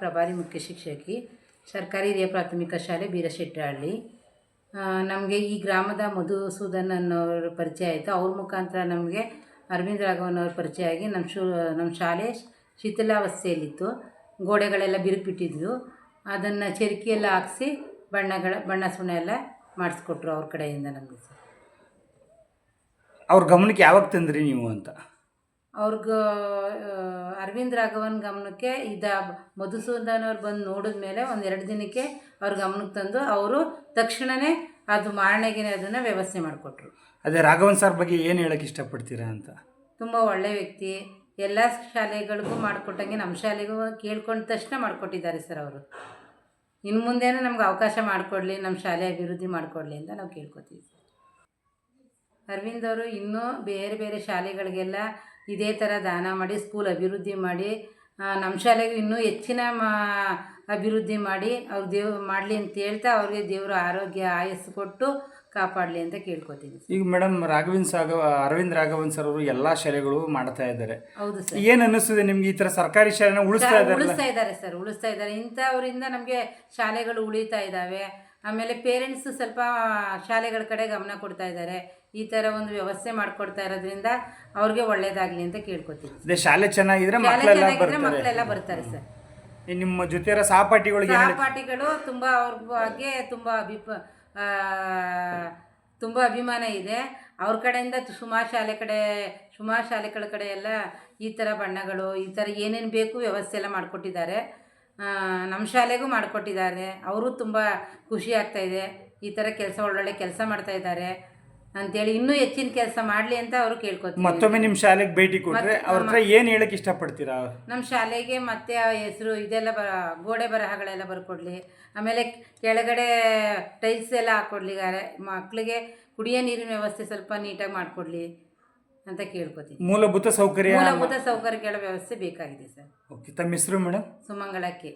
ಪ್ರಭಾರಿ ಮುಖ್ಯ ಶಿಕ್ಷಕಿ, ಸರ್ಕಾರಿ ಹಿರಿಯ ಪ್ರಾಥಮಿಕ ಶಾಲೆ ಬೀರಶೆಟ್ಟಿಹಳ್ಳಿ. ನಮಗೆ ಈ ಗ್ರಾಮದ ಮಧುಸೂದನ್ ಅನ್ನೋರ ಪರಿಚಯ ಆಯಿತು. ಅವ್ರ ಮುಖಾಂತರ ನಮಗೆ ಅರವಿಂದ್ ರಾಘವನ್ ಅವ್ರ ಪರಿಚಯ ಆಗಿ ನಮ್ಮ ಶಾಲೆ ಶಿಥಿಲಾವಸ್ಥೆಯಲ್ಲಿತ್ತು. ಗೋಡೆಗಳೆಲ್ಲ ಬಿರುಕುಬಿಟ್ಟಿದ್ವು. ಅದನ್ನು ಚೆರ್ಕಿ ಎಲ್ಲ ಹಾಕಿಸಿ ಬಣ್ಣ ಸುಣ್ಣ ಎಲ್ಲ ಮಾಡಿಸ್ಕೊಟ್ರು ಅವ್ರ ಕಡೆಯಿಂದ ನಮಗೆ ಸರ್. ಅವ್ರ ಗಮನಕ್ಕೆ ಯಾವಾಗ ತಂದ್ರಿ ನೀವು ಅಂತ? ಅವ್ರಿಗೆ ಅರವಿಂದ್ ರಾಘವನ್ ಗಮನಕ್ಕೆ ಮಧುಸೂದನ್ ಅವ್ರು ಬಂದು ನೋಡಿದ್ಮೇಲೆ 1-2 ದಿನಕ್ಕೆ ಅವ್ರ ಗಮನಕ್ಕೆ ತಂದು ಅವರು ತಕ್ಷಣವೇ ಅದು ಮಾರಣೆಗೆ ಅದನ್ನು ವ್ಯವಸ್ಥೆ ಮಾಡಿಕೊಟ್ರು. ಅದೇ ರಾಘವನ್ ಸರ್ ಬಗ್ಗೆ ಏನು ಹೇಳೋಕ್ಕೆ ಇಷ್ಟಪಡ್ತೀರಾ ಅಂತ? ತುಂಬ ಒಳ್ಳೆಯ ವ್ಯಕ್ತಿ. ಎಲ್ಲ ಶಾಲೆಗಳಿಗೂ ಮಾಡಿಕೊಟ್ಟಂಗೆ ನಮ್ಮ ಶಾಲೆಗೂ ಕೇಳ್ಕೊಂಡ ತಕ್ಷಣ ಮಾಡಿಕೊಟ್ಟಿದ್ದಾರೆ ಸರ್ ಅವರು. ಇನ್ನು ಮುಂದೆನೂ ನಮ್ಗೆ ಅವಕಾಶ ಮಾಡಿಕೊಡ್ಲಿ, ನಮ್ಮ ಶಾಲೆ ಅಭಿವೃದ್ಧಿ ಮಾಡಿಕೊಡ್ಲಿ ಅಂತ ನಾವು ಕೇಳ್ಕೊತೀವಿ. ಅರವಿಂದ್ ಅವರು ಇನ್ನೂ ಬೇರೆ ಬೇರೆ ಶಾಲೆಗಳಿಗೆಲ್ಲ ಇದೇ ಥರ ದಾನ ಮಾಡಿ ಸ್ಕೂಲ್ ಅಭಿವೃದ್ಧಿ ಮಾಡಿ ನಮ್ಮ ಶಾಲೆಗೂ ಇನ್ನೂ ಹೆಚ್ಚಿನ ಅಭಿವೃದ್ಧಿ ಮಾಡಿ ಅವ್ರು ದೇವ್ರು ಮಾಡಲಿ ಅಂತ ಹೇಳ್ತಾ ಅವ್ರಿಗೆ ದೇವರು ಆರೋಗ್ಯ ಆಯಸ್ಸು ಕೊಟ್ಟು ಕಾಪಾಡಲಿ ಅಂತ ಕೇಳ್ಕೊತೀನಿ. ಈಗ ಮೇಡಮ್ ಅರವಿಂದ್ ರಾಘವನ್ ಸರ್ ಅವರು ಎಲ್ಲ ಶಾಲೆಗಳು ಮಾಡ್ತಾ ಇದ್ದಾರೆ. ಹೌದು ಸರ್. ಏನು ಅನ್ನಿಸ್ತದೆ ನಿಮ್ಗೆ ಈ ಥರ ಸರ್ಕಾರಿ ಶಾಲೆನ ಉಳಿಸ್ತಾ ಇದ್ದಾರೆ ಸರ್, ಉಳಿಸ್ತಾ ಇದ್ದಾರೆ. ಇಂಥವರಿಂದ ನಮಗೆ ಶಾಲೆಗಳು ಉಳಿತಾ ಇದ್ದಾವೆ. ಆಮೇಲೆ ಪೇರೆಂಟ್ಸು ಸ್ವಲ್ಪ ಶಾಲೆಗಳ ಕಡೆ ಗಮನ ಕೊಡ್ತಾ ಇದ್ದಾರೆ. ಈ ಥರ ಒಂದು ವ್ಯವಸ್ಥೆ ಮಾಡಿಕೊಡ್ತಾ ಇರೋದ್ರಿಂದ ಅವ್ರಿಗೆ ಒಳ್ಳೇದಾಗಲಿ ಅಂತ ಕೇಳ್ಕೊತೀವಿ. ಅದೇ ಶಾಲೆ ಚೆನ್ನಾಗಿದ್ರೆ ಮಕ್ಕಳೆಲ್ಲ ಬರ್ತಾರೆ ಸರ್. ನಿಮ್ಮ ಜೊತೆ ಸಹಪಾಠಿಗಳು ತುಂಬ ಅವ್ರ ಬಗ್ಗೆ ತುಂಬ ಅಭಿಮಾನ ಇದೆ. ಅವ್ರ ಕಡೆಯಿಂದ ಸುಮಾರು ಶಾಲೆಗಳ ಕಡೆ ಎಲ್ಲ ಈ ಥರ ಬಣ್ಣಗಳು ಈ ಥರ ಏನೇನು ಬೇಕು ವ್ಯವಸ್ಥೆ ಎಲ್ಲ ಮಾಡಿಕೊಟ್ಟಿದ್ದಾರೆ. ನಮ್ಮ ಶಾಲೆಗೂ ಮಾಡಿಕೊಟ್ಟಿದ್ದಾರೆ. ಅವರು ತುಂಬ ಖುಷಿ ಆಗ್ತಾಯಿದೆ. ಈ ಥರ ಒಳ್ಳೊಳ್ಳೆ ಕೆಲಸ ಮಾಡ್ತಾಯಿದ್ದಾರೆ ಅಂಥೇಳಿ ಇನ್ನೂ ಹೆಚ್ಚಿನ ಕೆಲಸ ಮಾಡಲಿ ಅಂತ ಅವರು ಕೇಳ್ಕೊತೀವಿ. ಮತ್ತೊಮ್ಮೆ ನಿಮ್ಮ ಶಾಲೆಗೆ ಭೇಟಿ ಕೊಟ್ಟರೆ ಅವ್ರ ಹತ್ರ ಏನು ಹೇಳಕ್ಕೆ ಇಷ್ಟಪಡ್ತೀರಾ? ನಮ್ಮ ಶಾಲೆಗೆ ಮತ್ತೆ ಹೆಸರು ಇದೆಲ್ಲ ಗೋಡೆ ಬರಹಗಳೆಲ್ಲ ಬರ್ಕೊಡ್ಲಿ. ಆಮೇಲೆ ಕೆಳಗಡೆ ಟೈಲ್ಸ್ ಎಲ್ಲ ಹಾಕ್ಕೊಡ್ಲಿ. ಮಕ್ಕಳಿಗೆ ಕುಡಿಯೋ ನೀರಿನ ವ್ಯವಸ್ಥೆ ಸ್ವಲ್ಪ ನೀಟಾಗಿ ಮಾಡಿಕೊಡ್ಲಿ ಅಂತ ಕೇಳ್ಕೊತೀವಿ. ಮೂಲಭೂತ ಸೌಕರ್ಯಗಳ ವ್ಯವಸ್ಥೆ ಬೇಕಾಗಿದೆ ಸರ್. ಓಕೆ, ತಮ್ಮ ಹೆಸರು ಮೇಡಮ್? ಸುಮಂಗಳಕ್ಕೆ.